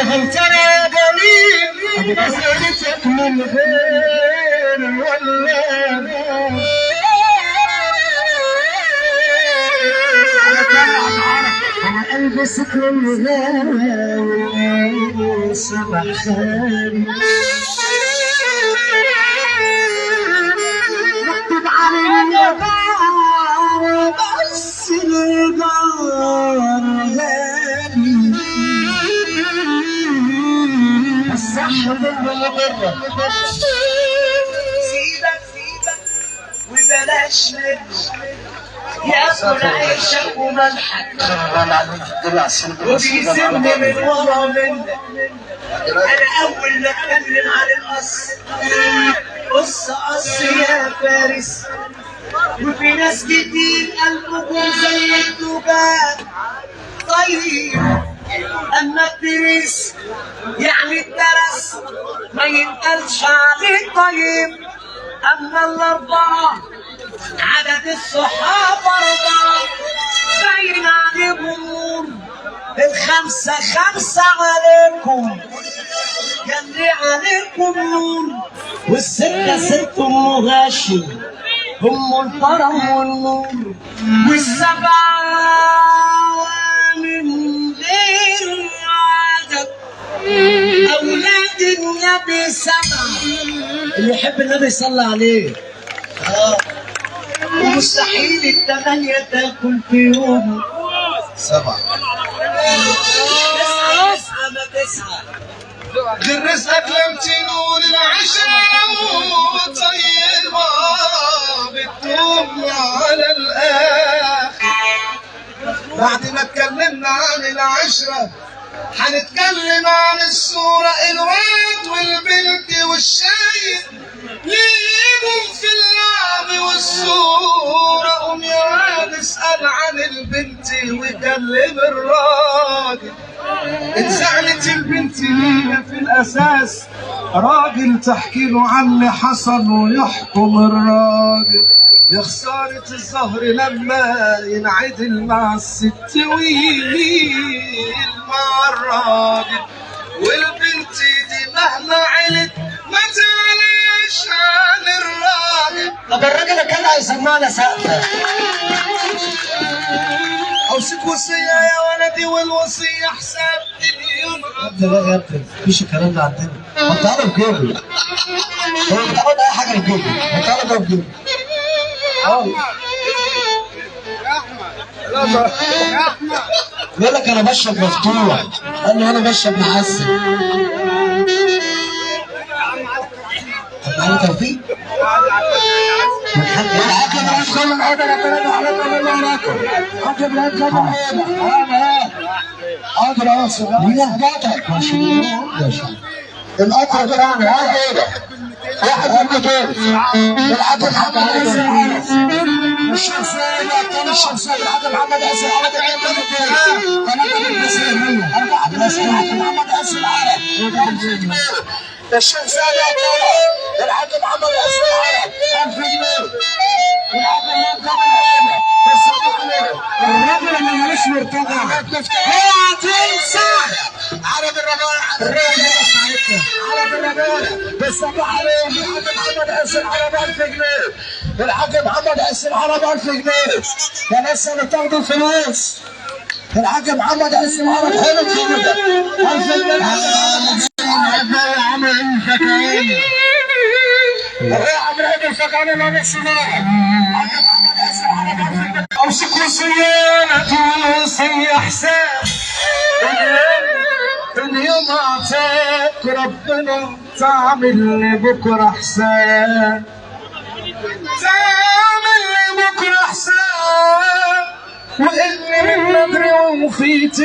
هل ترى يا جميل مسيرتك من غير ولا انا البسك من غير سبح خالي نكتب على الجبار بس الجار غالي الصح بالمضرة سيبك وبلاش منه ياكل عيشك وملحك وبيسيبني من ورا منك. انا اول ما اتكلم عن قص يا فارس، وفي ناس كتير قلبكم زي الدبان طيب، اما الترس يعني الترس ما ينقلش عليه طيب. اما الاربعه عدد الصحابه 4 باين عليهم نور، الخمسه 5 عليكم يلي عليكم نور، والسته 6 ام هاشم هم الكرم والنور، والسبعه من غير عدد اولاد النبي 7. اللي يحب النبي يصلي عليه. ومستحيل ال8 تاكل في يوم 7. 9 ما 9 غير رزقك لم تنول العشرة وطيبة بتدوم على الآخر. بعد ما اتكلمنا عن العشرة هنتكلم عن الصورة، الواد والبنت والشايب ليهم في اللعب والصورة. قوم يا واد اسأل عن البنت وكلم الراجل. اتسألت البنت ليه في الأساس راجل تحكي له عن اللي حصل ويحكم الراجل. يا خسارة الزهر لما ينعدل مع الست ويميل مع الراجل، والبنت دي مهما علت ما تعلاش عن الراجل. طب الراجل كان هيسمعنا سقفه. اوصيك وصية يا ولدي والوصية حساب اليوم. ابدا بقى يا ابني مفيش الكلام ده عندنا. ما بتعرف جيبي، هو بتاخد اي حاجه في جيبي، ما بتعرف في جيبي. يا احمد بيقول لك انا بشرب مفتوح، قال له انا بشرب محسن. طب معانا توفيق؟ الحاج ابراهيم خلوا الحاضر ربنا عليكم الله وراكم. الحاج ابراهيم خلوا حاضر اهو. مين احباطك؟ القطر بتاعنا ها كده واحد مني كده الحاج محمد عايز العرس الشمسية كان الشمسية الحاج محمد عايز العرس ثلاثة من الناس الأمنية 4 ناس الحاج محمد عايز العرس الشمسية الحاج محمد عايز العرس 1000 جنيه الحاج محمد عايز الراجل اللي مالوش مرتضى اوعى تنسى عرب الرجاله عرب الرجاله بالصباح عليهم. الحاج محمد عايز العرب 1000 جنيه الحاج محمد عايز العرب 1000 جنيه يا ناس اللي بتاخدوا الفلوس. الحاج محمد عايز العرب حلو كده 1000 جنيه. عمرو الفكاهي عمرو الفكاهي ما بيسمعش. امسك وصيانة وصية حساب اليوم اعطاك ربنا تعمل لبكره حساب، تعمل لبكره حساب، واني من بدري ومفيت